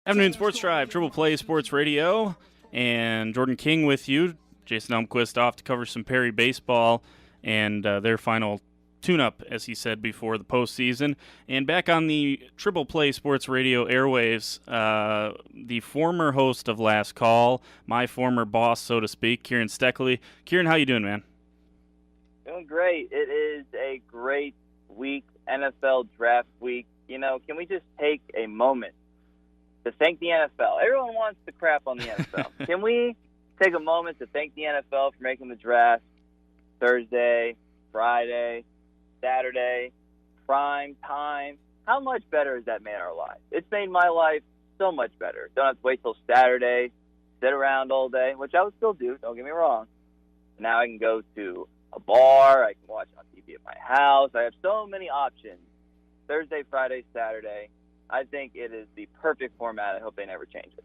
Afternoon Sports Drive, Triple Play Sports Radio, and Jordan King with you. Jason Elmquist off to cover some Perry baseball and their final tune-up, as he said, before the postseason. And back on the Triple Play Sports Radio airwaves, the former host of Last Call, my former boss, so to speak, Kieran Steckley. Kieran, how you doing, man? Doing great. It is a great week, NFL draft week. You know, can we just take a moment to thank the NFL? Everyone wants to crap on the NFL. Can we take a moment to thank the NFL for making the draft Thursday, Friday, Saturday, prime time? How much better has that made our lives? It's made my life so much better. Don't have to wait till Saturday, sit around all day, which I would still do, don't get me wrong. Now I can go to a bar, I can watch on TV at my house. I have so many options. Thursday, Friday, Saturday. I think it is the perfect format. I hope they never change it.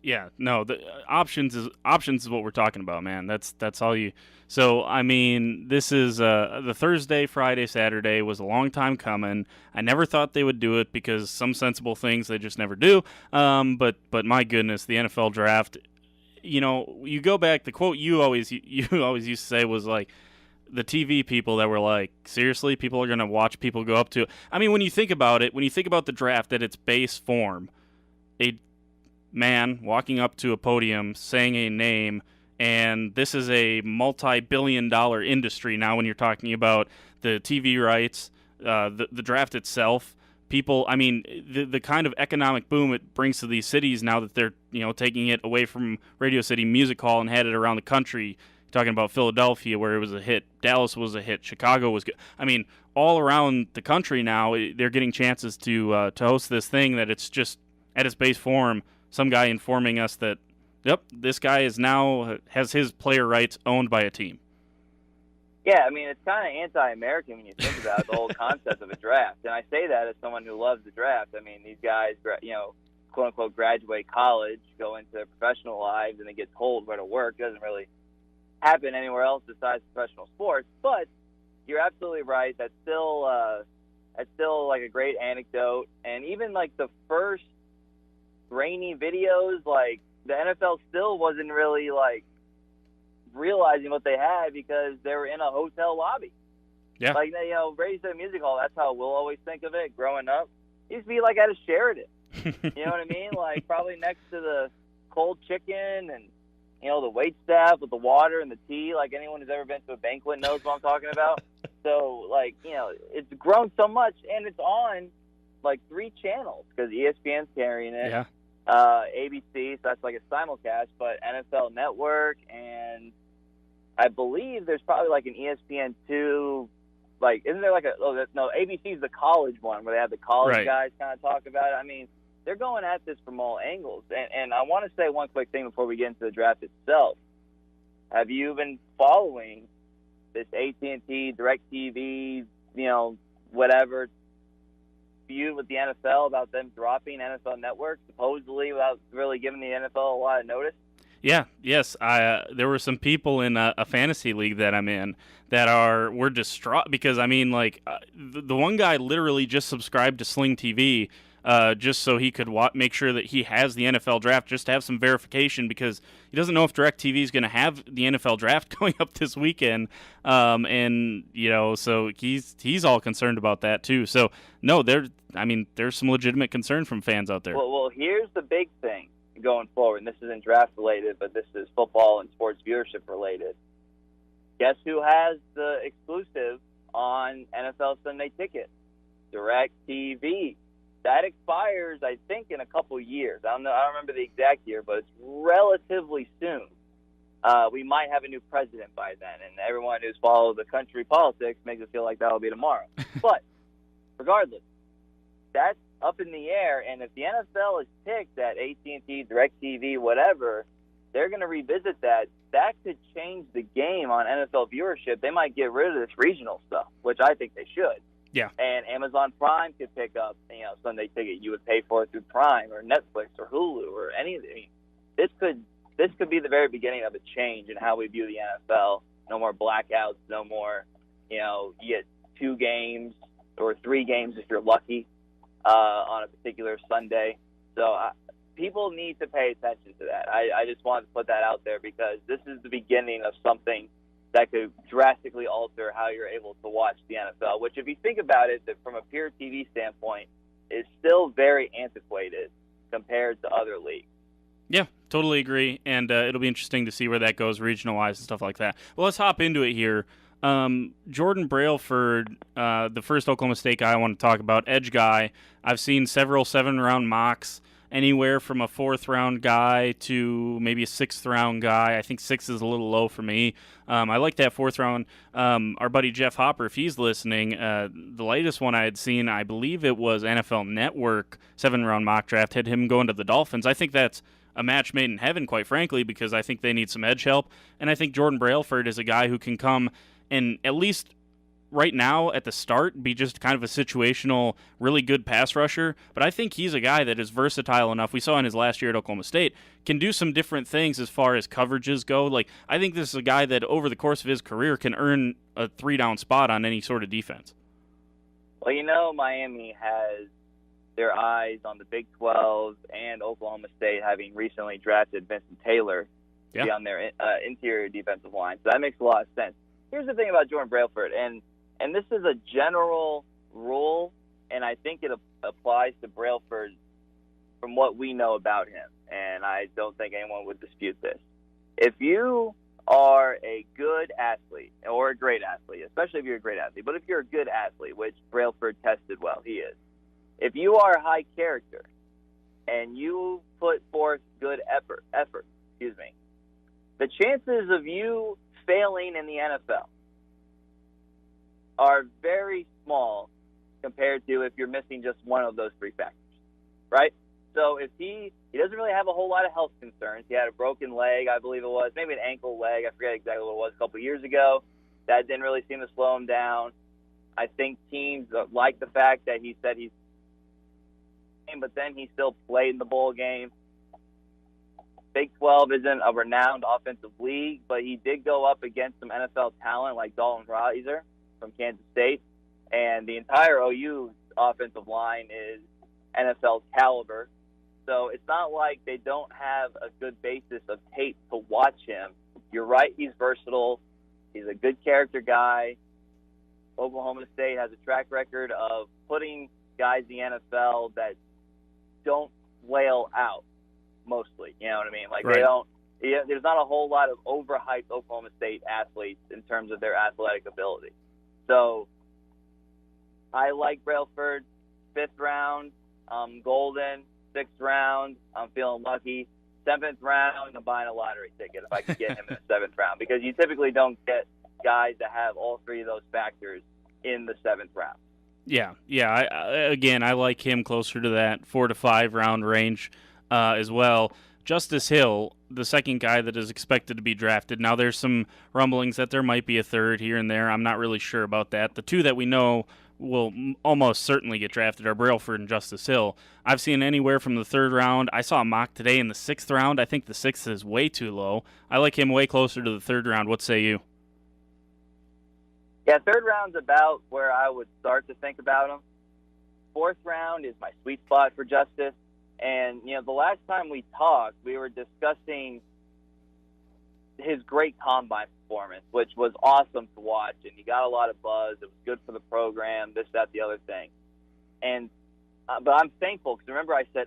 Yeah, no, the options is what we're talking about, man. That's all you. So I mean, this is the Thursday, Friday, Saturday was a long time coming. I never thought they would do it because some sensible things they just never do. But my goodness, the NFL draft. You know, you go back. The quote you always used to say was like, the TV people that were like, seriously, people are going to watch people go up to. I mean, when you think about it, when you think about the draft at its base form, a man walking up to a podium saying a name, and this is a multi-billion-dollar industry now when you're talking about the TV rights, the draft itself. People, I mean, the kind of economic boom it brings to these cities now that they're, you know, taking it away from Radio City Music Hall and had it around the country. Talking about Philadelphia, where it was a hit. Dallas was a hit. Chicago was good. I mean, all around the country now, they're getting chances to host this thing that it's just at its base form. Some guy informing us that, yep, this guy is now has his player rights owned by a team. Yeah, I mean, it's kind of anti-American when you think about the whole concept of a draft. And I say that as someone who loves the draft. I mean, these guys, you know, quote-unquote graduate college, go into their professional lives, and they get told where to work. It doesn't really happen anywhere else besides professional sports. But you're absolutely right. That's still like a great anecdote. And even like the first grainy videos, like the NFL still wasn't really like realizing what they had because they were in a hotel lobby. Yeah. Like, you know, Radio City Music Hall, that's how we'll always think of it growing up. It used to be like at a Sheridan. You know what I mean? Like probably next to the cold chicken and, you know, the wait staff with the water and the tea. Like anyone who's ever been to a banquet knows what I'm talking about. So, like, you know, it's grown so much, and it's on, like, 3 channels because ESPN's carrying it. Yeah. ABC, so that's like a simulcast, but NFL Network, and I believe there's probably like an ESPN2, like, isn't there like ABC's the college one where they have the college guys kind of talk about it. I mean, they're going at this from all angles. And I want to say one quick thing before we get into the draft itself. Have you been following this AT&T, DirecTV, you know, whatever, feud with the NFL about them dropping NFL Network, supposedly without really giving the NFL a lot of notice? Yeah, yes. There were some people in a fantasy league that I'm in that were distraught because, I mean, like, the one guy literally just subscribed to Sling TV just so he could make sure that he has the NFL draft, just to have some verification because he doesn't know if DirecTV is going to have the NFL draft going up this weekend. And, you know, so he's all concerned about that too. So, no, there's some legitimate concern from fans out there. Well, here's the big thing going forward, and this isn't draft related, but this is football and sports viewership related. Guess who has the exclusive on NFL Sunday Ticket? DirecTV. That expires, I think, in a couple years. I don't remember the exact year, but it's relatively soon. We might have a new president by then, and everyone who's followed the country politics makes it feel like that'll be tomorrow. But regardless, that's up in the air, and if the NFL is picked at AT&T, DirecTV, whatever, they're going to revisit that. That could change the game on NFL viewership. They might get rid of this regional stuff, which I think they should. Yeah. And Amazon Prime could pick up, you know, Sunday Ticket. You would pay for it through Prime or Netflix or Hulu or any of the. This could be the very beginning of a change in how we view the NFL. No more blackouts. No more, you know, you get 2 games or 3 games if you're lucky on a particular Sunday. So people need to pay attention to that. I just wanted to put that out there because this is the beginning of something that could drastically alter how you're able to watch the NFL, which if you think about it, that from a pure TV standpoint, is still very antiquated compared to other leagues. Yeah, totally agree, and it'll be interesting to see where that goes regional-wise and stuff like that. Well, let's hop into it here. Jordan Brailford, the first Oklahoma State guy I want to talk about, edge guy. I've seen several 7-round mocks, anywhere from a 4th-round guy to maybe a 6th-round guy. I think 6 is a little low for me. I like that 4th round. Our buddy Jeff Hopper, if he's listening, the latest one I had seen, I believe it was NFL Network 7-round mock draft, had him going to the Dolphins. I think that's a match made in heaven, quite frankly, because I think they need some edge help. And I think Jordan Brailford is a guy who can come and at least right now at the start be just kind of a situational, really good pass rusher. But I think he's a guy that is versatile enough. We saw in his last year at Oklahoma State, can do some different things as far as coverages go. Like, I think this is a guy that over the course of his career can earn a 3-down spot on any sort of defense. Well, you know, Miami has their eyes on the Big 12 and Oklahoma State having recently drafted Vincent Taylor to be on their interior defensive line. So that makes a lot of sense. Here's the thing about Jordan Brailford, and this is a general rule, and I think it applies to Brailford from what we know about him, and I don't think anyone would dispute this. If you are a good athlete or a great athlete, especially if you're a great athlete, but if you're a good athlete, which Brailford tested well, he is, if you are high character and you put forth good effort, the chances of you failing in the NFL are very small compared to if you're missing just one of those 3 factors, right? So if he doesn't really have a whole lot of health concerns. He had a broken leg, I believe it was, maybe an ankle leg. I forget exactly what it was a couple of years ago. That didn't really seem to slow him down. I think teams like the fact that he said he's, but then he still played in the bowl game. Big 12 isn't a renowned offensive league, but he did go up against some NFL talent like Dalton Reiser from Kansas State, and the entire OU offensive line is NFL caliber. So it's not like they don't have a good basis of tape to watch him. You're right, he's versatile. He's a good character guy. Oklahoma State has a track record of putting guys in the NFL that don't flail out mostly. You know what I mean? Like, right. There's not a whole lot of overhyped Oklahoma State athletes in terms of their athletic ability. So I like Brailford. 5th round, golden. 6th round, I'm feeling lucky. 7th round, I'm buying a lottery ticket if I can get him in the 7th round, because you typically don't get guys that have all 3 of those factors in the 7th round. Yeah. I like him closer to that 4 to 5 round range as well. Justice Hill, the second guy that is expected to be drafted. Now, there's some rumblings that there might be a 3rd here and there. I'm not really sure about that. The 2 that we know will almost certainly get drafted are Brailford and Justice Hill. I've seen anywhere from the 3rd round. I saw a mock today in the 6th round. I think the 6th is way too low. I like him way closer to the 3rd round. What say you? Yeah, 3rd round's about where I would start to think about him. 4th round is my sweet spot for Justice. And, you know, the last time we talked, we were discussing his great combine performance, which was awesome to watch. And he got a lot of buzz. It was good for the program, this, that, the other thing. And but I'm thankful because remember I said,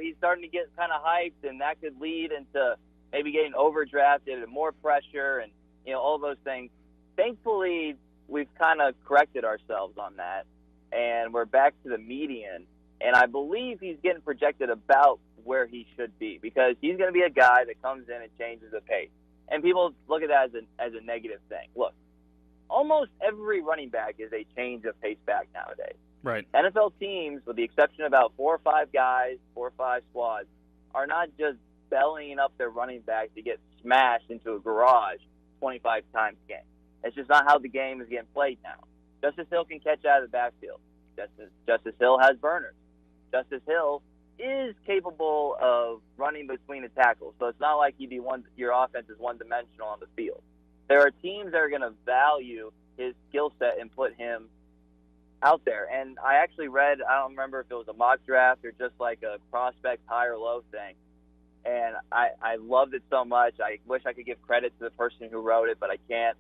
he's starting to get kind of hyped, and that could lead into maybe getting overdrafted and more pressure and, you know, all those things. Thankfully, we've kind of corrected ourselves on that, and we're back to the median. And I believe he's getting projected about where he should be, because he's going to be a guy that comes in and changes the pace. And people look at that as a negative thing. Look, almost every running back is a change of pace back nowadays. Right. NFL teams, with the exception of about 4 or 5 guys, 4 or 5 squads, are not just bellying up their running back to get smashed into a garage 25 times a game. It's just not how the game is getting played now. Justice Hill can catch out of the backfield. Justice Hill has burners. Justice Hill is capable of running between the tackles, so it's not like your offense is one-dimensional on the field. There are teams that are going to value his skill set and put him out there. And I actually read, I don't remember if it was a mock draft or just like a prospect high or low thing. And I loved it so much. I wish I could give credit to the person who wrote it, but I can't.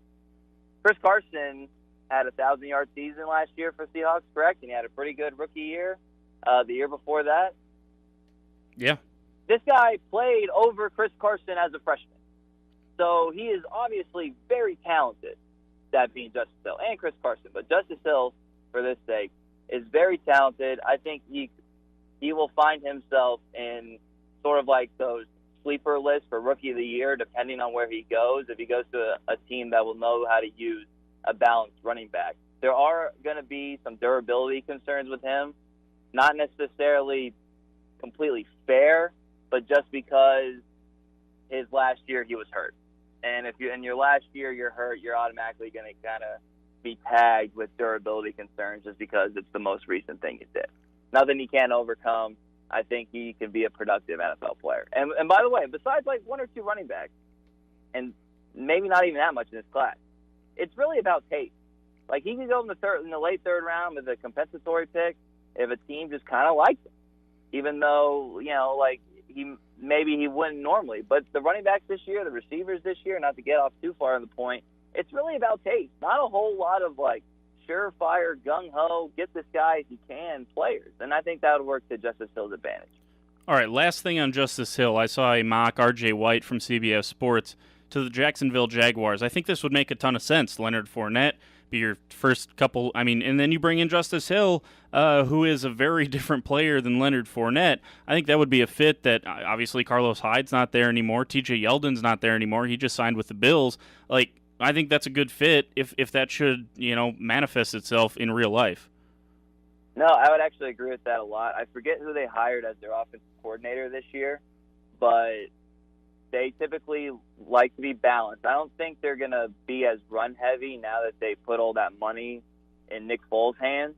Chris Carson had a 1,000-yard season last year for Seahawks, correct? And he had a pretty good rookie year the year before that. Yeah. This guy played over Chris Carson as a freshman. So he is obviously very talented, that being Justice Hill and Chris Carson. But Justice Hill, for this sake, is very talented. I think he will find himself in sort of like those sleeper lists for Rookie of the Year, depending on where he goes. If he goes to a team that will know how to use a balanced running back. There are going to be some durability concerns with him, not necessarily completely fair, but just because his last year he was hurt. And if you in your last year you're hurt, you're automatically going to kind of be tagged with durability concerns just because it's the most recent thing you did. Nothing he can't overcome. I think he can be a productive NFL player. And by the way, besides like one or two running backs, and maybe not even that much in this class, it's really about taste. Like he could go in the late third round with a compensatory pick if a team just kind of likes him, even though like he wouldn't normally. But the running backs this year, the receivers this year, not to get off too far on the point, it's really about taste. Not a whole lot of like surefire, gung-ho, get this guy if you can players. And I think that would work to Justice Hill's advantage. All right, last thing on Justice Hill. I saw a mock R.J. White from CBS Sports to the Jacksonville Jaguars. I think this would make a ton of sense. Leonard Fournette be your first couple. And then you bring in Justice Hill, who is a very different player than Leonard Fournette. I think that would be a fit that obviously Carlos Hyde's not there anymore. T.J. Yeldon's not there anymore. He just signed with the Bills. I think that's a good fit if that should, manifest itself in real life. No, I would actually agree with that a lot. I forget who they hired as their offensive coordinator this year, but they typically like to be balanced. I don't think they're going to be as run-heavy now that they put all that money in Nick Foles' hands,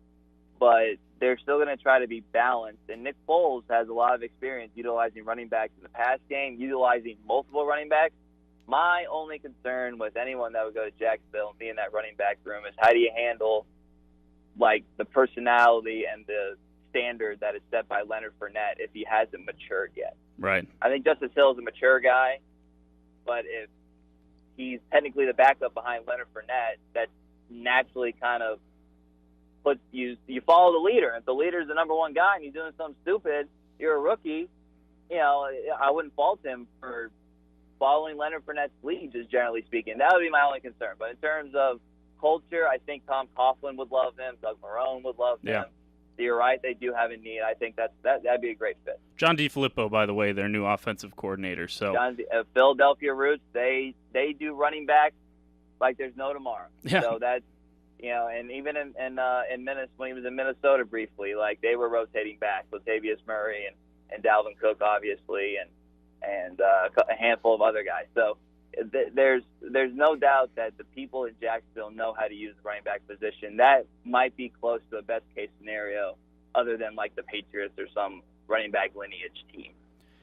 but they're still going to try to be balanced. And Nick Foles has a lot of experience utilizing running backs in the pass game, utilizing multiple running backs. My only concern with anyone that would go to Jacksonville and be in that running back room is how do you handle like the personality and the standard that is set by Leonard Fournette if he hasn't matured yet. Right. I think Justice Hill is a mature guy, but if he's technically the backup behind Leonard Fournette, that naturally kind of puts you follow the leader. If the leader's the number one guy and he's doing something stupid, you're a rookie, I wouldn't fault him for following Leonard Fournette's lead, just generally speaking. That would be my only concern. But in terms of culture, I think Tom Coughlin would love him. Doug Marrone would love him. So you're right, they do have a need. I think that'd be a great fit. John DeFilippo, by the way, their new offensive coordinator. So Philadelphia roots, they do running back like there's no tomorrow. Yeah. So that's and even in when he was in Minnesota briefly, like they were rotating back, Latavius Murray and Dalvin Cook, obviously, and a handful of other guys. So there's no doubt that the people in Jacksonville know how to use the running back position. That might be close to a best case scenario, other than like the Patriots or some running back lineage team.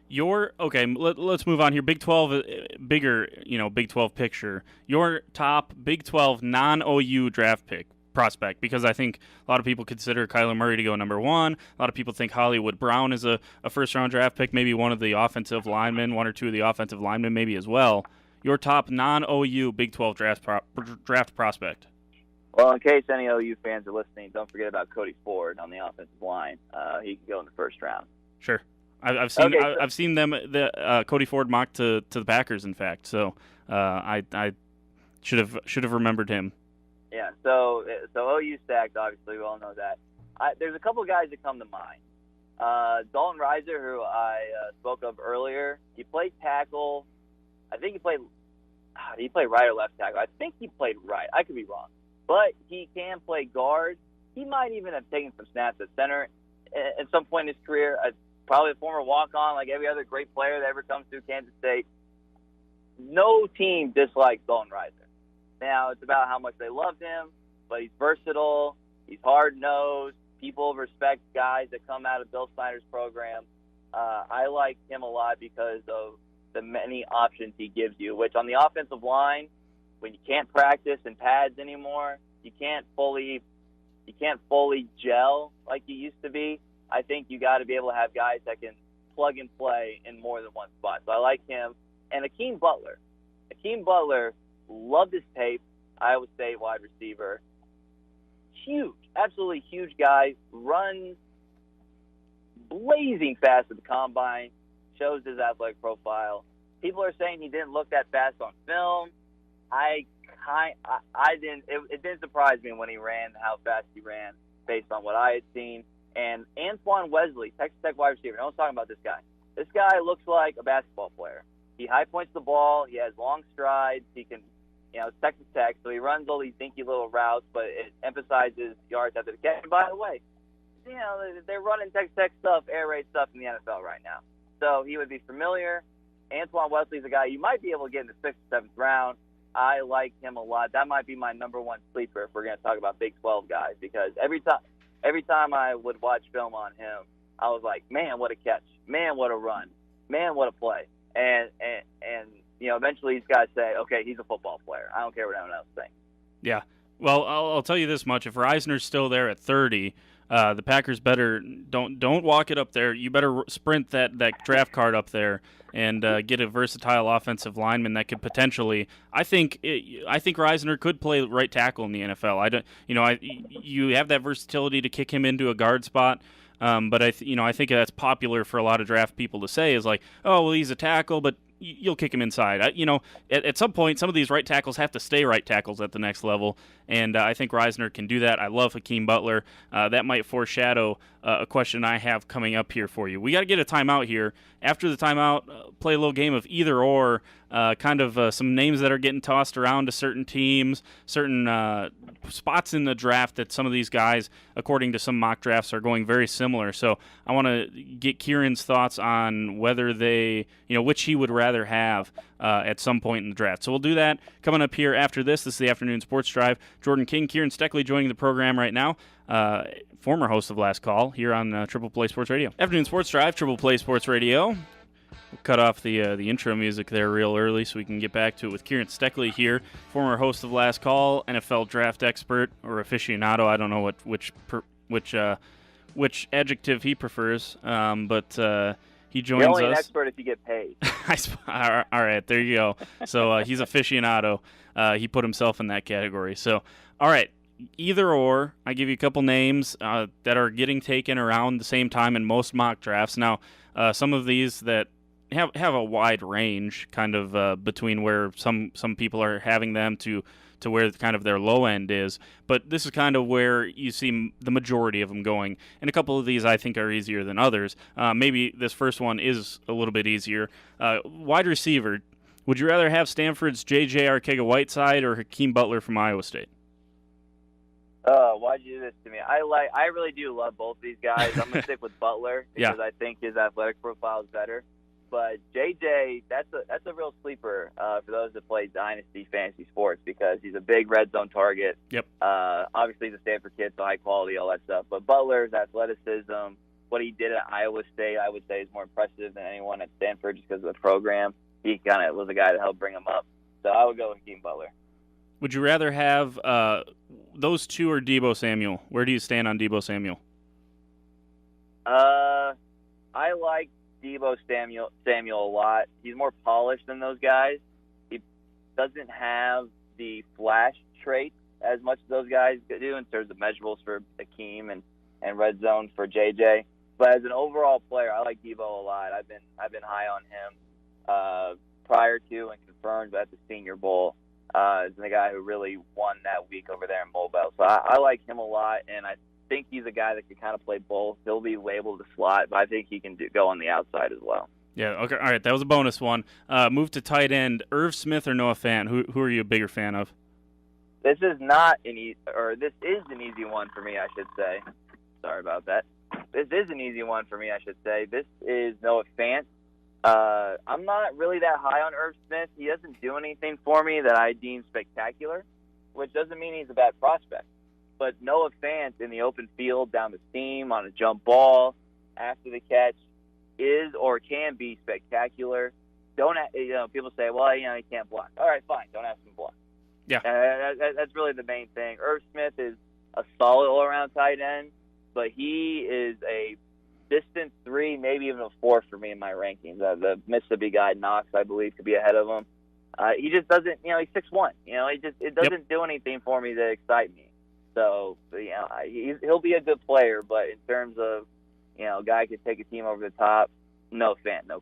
Let's move on here. Big 12, bigger, Big 12 picture. Your top Big 12 non-OU draft pick prospect, because I think a lot of people consider Kyler Murray to go number one. A lot of people think Hollywood Brown is a first-round draft pick, maybe one of the offensive linemen, one or two of the offensive linemen maybe as well. Your top non-OU Big 12 draft prospect. Well, in case any OU fans are listening, don't forget about Cody Ford on the offensive line. He can go in the first round. Sure. I've seen them. Cody Ford mocked to the Packers, in fact. So I should have remembered him. Yeah. So OU stacked. Obviously, we all know that. There's a couple of guys that come to mind. Dalton Reiser, who I spoke of earlier, he played tackle. I think he played right or left tackle. I think he played right. I could be wrong, but he can play guard. He might even have taken some snaps at center at some point in his career. Probably a former walk-on, like every other great player that ever comes through Kansas State. No team dislikes Dalton Reiser. Now, it's about how much they loved him, but he's versatile. He's hard-nosed. People respect guys that come out of Bill Snyder's program. I like him a lot because of the many options he gives you, which on the offensive line, when you can't practice in pads anymore, you can't fully you can't fully gel like you used to be. I think you got to be able to have guys that can plug and play in more than one spot. So I like him. And Akeem Butler. Akeem Butler, loved his tape. Iowa State wide receiver. Huge, absolutely huge guy. Runs blazing fast at the combine. Shows his athletic profile. People are saying he didn't look that fast on film. I didn't. It didn't surprise me when he ran, how fast he ran, based on what I had seen. And Antoine Wesley, Texas Tech wide receiver. No one's talking about this guy. This guy looks like a basketball player. He high points the ball. He has long strides. He can, it's Texas Tech, so he runs all these dinky little routes, but it emphasizes yards after the catch. And by the way, they're running Texas Tech stuff, air raid stuff in the NFL right now. So he would be familiar. Antoine Wesley's a guy you might be able to get in the 6th or 7th round. I like him a lot. That might be my number one sleeper if we're going to talk about Big 12 guys, because every time I would watch film on him, I was like, man, what a catch. Man, what a run. Man, what a play. And eventually these guys say, okay, he's a football player. I don't care what anyone else thinks. Yeah. Well, I'll tell you this much. If Reisner's still there at 30, the Packers better don't walk it up there. You better sprint that draft card up there and get a versatile offensive lineman that could potentially. I think Reisner could play right tackle in the NFL. You have that versatility to kick him into a guard spot. But I think that's popular for a lot of draft people to say is like, oh, well, he's a tackle, but you'll kick him inside. At some point, some of these right tackles have to stay right tackles at the next level, and I think Reisner can do that. I love Hakeem Butler. That might foreshadow a question I have coming up here for you. We got to get a timeout here. After the timeout, play a little game of either or, some names that are getting tossed around to certain teams, certain spots in the draft that some of these guys, according to some mock drafts, are going very similar. So I want to get Kieran's thoughts on whether which he would rather have at some point in the draft. So we'll do that coming up here after this. This is the Afternoon Sports Drive. Jordan King, Kieran Steckley joining the program right now. Former host of Last Call here on Triple Play Sports Radio. Afternoon Sports Drive, Triple Play Sports Radio. We'll cut off the intro music there real early so we can get back to it with Kieran Steckley here, former host of Last Call, NFL draft expert or aficionado. I don't know which adjective he prefers, but he joins us. You're only an expert if you get paid. All right, there you go. So he's aficionado. He put himself in that category. So, all right. Either or, I give you a couple names that are getting taken around the same time in most mock drafts. Now, some of these that have a wide range, kind of between where some people are having them to where kind of their low end is. But this is kind of where you see the majority of them going. And a couple of these I think are easier than others. Maybe this first one is a little bit easier. Wide receiver, would you rather have Stanford's J.J. Arcega-Whiteside or Hakeem Butler from Iowa State? Why'd you do this to me? I really do love both these guys. I'm gonna stick with Butler because I think his athletic profile is better. But JJ, that's a real sleeper for those that play Dynasty fantasy sports because he's a big red zone target. Yep. Obviously, he's a Stanford kid, so high quality, all that stuff. But Butler's athleticism, what he did at Iowa State, I would say is more impressive than anyone at Stanford just because of the program. He kind of was the guy that helped bring him up. So I would go with Hakeem Butler. Would you rather have those two or Deebo Samuel? Where do you stand on Deebo Samuel? I like Deebo Samuel a lot. He's more polished than those guys. He doesn't have the flash traits as much as those guys do in terms of measurables for Hakeem and red zone for JJ. But as an overall player, I like Deebo a lot. I've been high on him prior to and confirmed at the Senior Bowl. Is the guy who really won that week over there in Mobile. So I like him a lot, and I think he's a guy that can kind of play both. He'll be labeled to slot, but I think he can go on the outside as well. Yeah, okay, all right, that was a bonus one. Move to tight end, Irv Smith or Noah Fant? Who are you a bigger fan of? This is an easy one for me, I should say. Sorry about that. This is an easy one for me, I should say. This is Noah Fant. I'm not really that high on Irv Smith. He doesn't do anything for me that I deem spectacular, which doesn't mean he's a bad prospect. But Noah Fant in the open field, down the seam, on a jump ball, after the catch, is or can be spectacular. People say, well, he can't block. All right, fine. Don't ask him to block. Yeah. That's really the main thing. Irv Smith is a solid all-around tight end, but he is a distant 3, maybe even a 4 for me in my rankings. The Mississippi guy, Knox, I believe, could be ahead of him. He just doesn't, he's 6'1". It doesn't do anything for me to excite me. So, he'll be a good player, but in terms of, a guy who could take a team over the top, no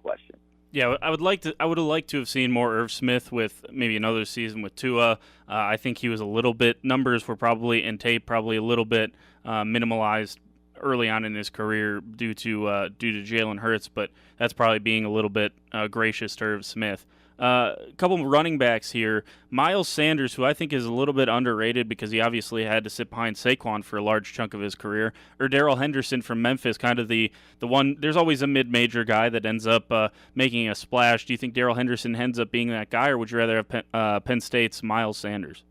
question. Yeah, I would have liked to have seen more Irv Smith with maybe another season with Tua. I think he was a little bit, numbers were probably, and tape probably a little bit minimalized early on in his career due to Jalen Hurts, but that's probably being a little bit gracious to Irv Smith. A couple of running backs here. Miles Sanders, who I think is a little bit underrated because he obviously had to sit behind Saquon for a large chunk of his career, or Darrell Henderson from Memphis, kind of the one. There's always a mid-major guy that ends up making a splash. Do you think Darrell Henderson ends up being that guy, or would you rather have Penn State's Miles Sanders?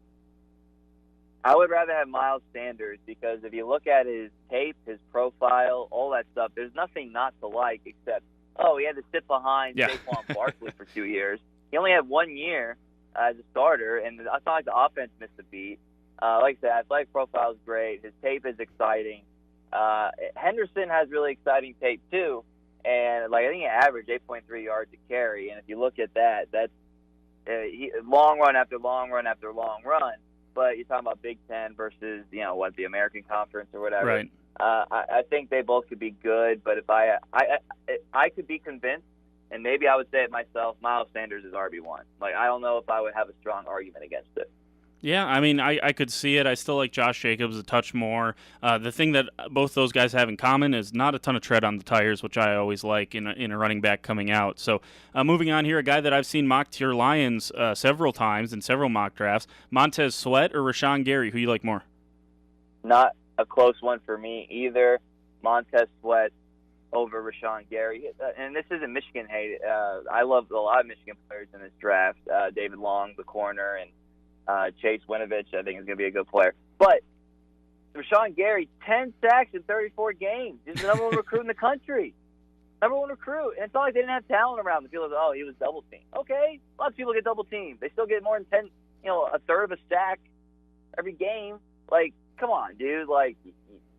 I would rather have Miles Sanders because if you look at his tape, his profile, all that stuff, there's nothing not to like except, he had to sit behind Saquon Barkley for 2 years. He only had 1 year as a starter, and I thought like the offense missed a beat. Like I said, athletic profile is great. His tape is exciting. Henderson has really exciting tape too, and I think he averaged 8.3 yards a carry. And if you look at that, that's long run after long run after long run. But you're talking about Big Ten versus the American Conference or whatever. Right. I think they both could be good, but if I could be convinced. And maybe I would say it myself, Miles Sanders is RB1. I don't know if I would have a strong argument against it. Yeah, I mean, I could see it. I still like Josh Jacobs a touch more. The thing that both those guys have in common is not a ton of tread on the tires, which I always like in a running back coming out. So moving on here, a guy that I've seen mock to your Lions several times in several mock drafts, Montez Sweat or Rashawn Gary, who you like more? Not a close one for me either. Montez Sweat over Rashawn Gary. And this isn't Michigan hate. I love a lot of Michigan players in this draft. David Long, the corner, and Chase Winovich, I think is going to be a good player. But Rashawn Gary, 10 sacks in 34 games. He's the number one recruit in the country. Number one recruit. And it's not like they didn't have talent around the field. He was double teamed. Okay, lots of people get double teamed. They still get more than 10, a third of a sack every game. Come on, dude.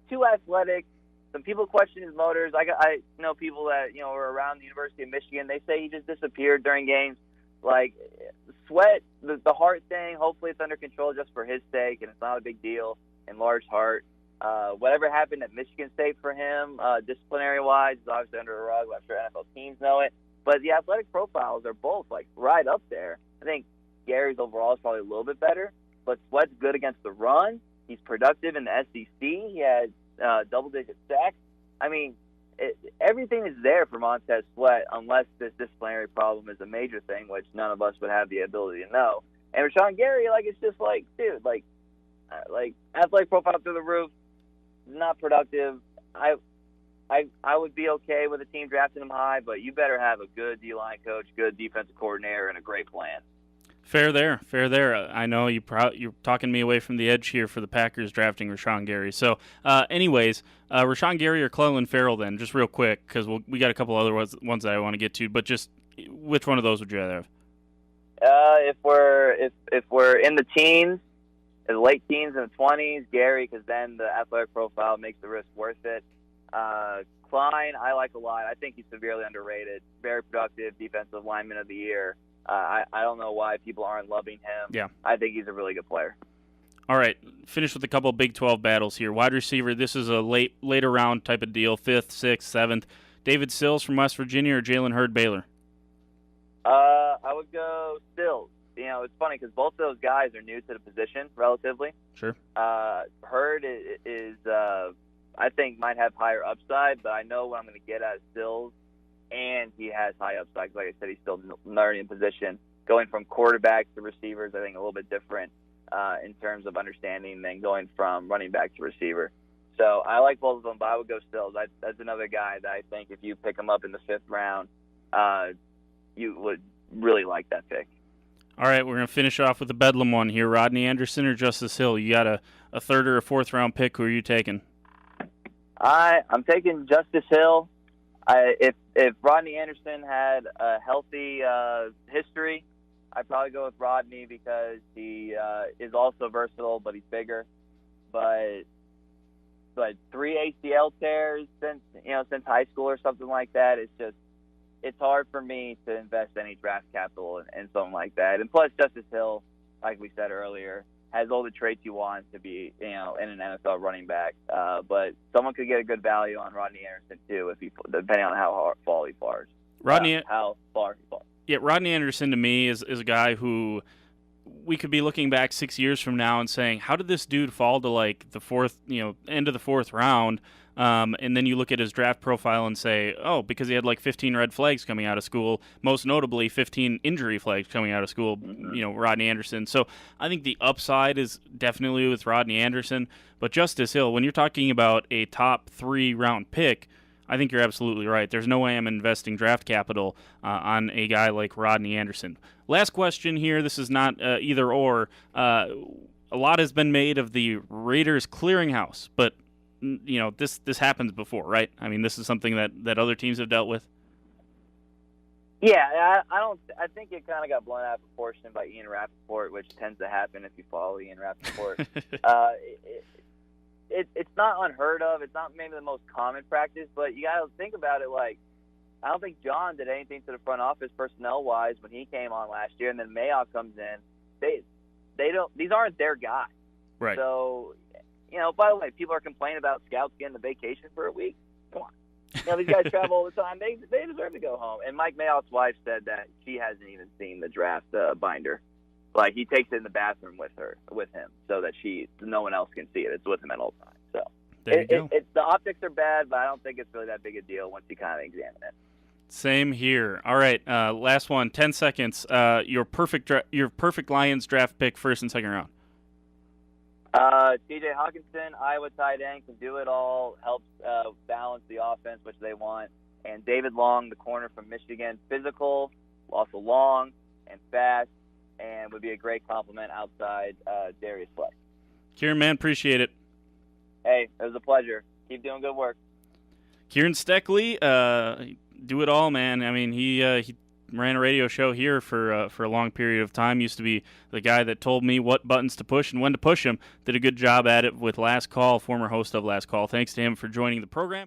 Too athletic. Some people question his motors. I know people that were around the University of Michigan. They say he just disappeared during games. Sweat, the heart thing. Hopefully it's under control just for his sake, and it's not a big deal. Enlarged heart. Whatever happened at Michigan State for him, disciplinary wise, is obviously under a rug. I'm sure NFL teams know it. But the athletic profiles are both right up there. I think Gary's overall is probably a little bit better, but Sweat's good against the run. He's productive in the SEC. He had double-digit sacks. I mean, everything is there for Montez Sweat unless this disciplinary problem is a major thing, which none of us would have the ability to know. And Rashawn Gary, it's just dude, athletic profile through the roof, not productive. I would be okay with a team drafting him high, but you better have a good D-line coach, good defensive coordinator, and a great plan. Fair there. I know you're talking me away from the edge here for the Packers drafting Rashawn Gary. So, anyways, Rashawn Gary or Clelin Ferrell then, just real quick, because we got a couple other ones that I want to get to, but just which one of those would you rather have? If we're in the teens, the late teens and the 20s, Gary, because then the athletic profile makes the risk worth it. Klein, I like a lot. I think he's severely underrated. Very productive, defensive lineman of the year. I don't know why people aren't loving him. Yeah. I think he's a really good player. All right, finish with a couple of Big 12 battles here. Wide receiver, this is a later round type of deal, 5th, 6th, 7th. David Sills from West Virginia or Jalen Hurd Baylor? I would go Sills. It's funny because both of those guys are new to the position relatively. Sure. Hurd is I think might have higher upside, but I know what I'm going to get at Sills. And he has high upside. Like I said, he's still learning in position. Going from quarterback to receivers, I think a little bit different in terms of understanding than going from running back to receiver. So I like both of them, but I would go Stills. That's another guy that I think if you pick him up in the 5th round, you would really like that pick. All right, we're going to finish off with a Bedlam one here. Rodney Anderson or Justice Hill? You got a 3rd or a 4th round pick. Who are you taking? I'm taking Justice Hill. If Rodney Anderson had a healthy history, I'd probably go with Rodney because he is also versatile, but he's bigger. But like 3 ACL tears since high school or something like that. It's hard for me to invest any draft capital in something like that. And plus, Justice Hill, like we said earlier, has all the traits you want to be, in an NFL running back. But someone could get a good value on Rodney Anderson too, depending on how far he falls. How far he falls. Yeah, Rodney Anderson to me is a guy who we could be looking back 6 years from now and saying, how did this dude fall to like the end of the fourth round? And then you look at his draft profile and say, oh, because he had like 15 red flags coming out of school, most notably 15 injury flags coming out of school, Rodney Anderson. So I think the upside is definitely with Rodney Anderson. But Justice Hill, when you're talking about a top 3 round pick, I think you're absolutely right. There's no way I'm investing draft capital on a guy like Rodney Anderson. Last question here. This is not either or. A lot has been made of the Raiders clearinghouse, but this happens before, right? I mean, this is something that other teams have dealt with. Yeah, I think it kind of got blown out of proportion by Ian Rappaport, which tends to happen if you follow Ian Rappaport. It's not unheard of. It's not maybe the most common practice, but you got to think about it. Like, I don't think John did anything to the front office personnel-wise when he came on last year, and then Mayock comes in. They don't. These aren't their guys. Right. So, by the way, people are complaining about scouts getting a vacation for a week. Come on. These guys travel all the time. They deserve to go home. And Mike Mayock's wife said that she hasn't even seen the draft binder. Like, he takes it in the bathroom with him, so that no one else can see it. It's with him at all times. So there you go. The optics are bad, but I don't think it's really that big a deal once you kind of examine it. Same here. All right, last one. 10 seconds. Your perfect Lions draft pick, first and second round. T.J. Hawkinson, Iowa tight end, can do it all. Helps balance the offense, which they want. And David Long, the corner from Michigan, physical, also long and fast, and would be a great compliment outside Darius Slay. Kieran, man, appreciate it. Hey, it was a pleasure. Keep doing good work. Kieran Steckley, do it all, man. I mean, he ran a radio show here for a long period of time. Used to be the guy that told me what buttons to push and when to push them. Did a good job at it with Last Call, former host of Last Call. Thanks to him for joining the program.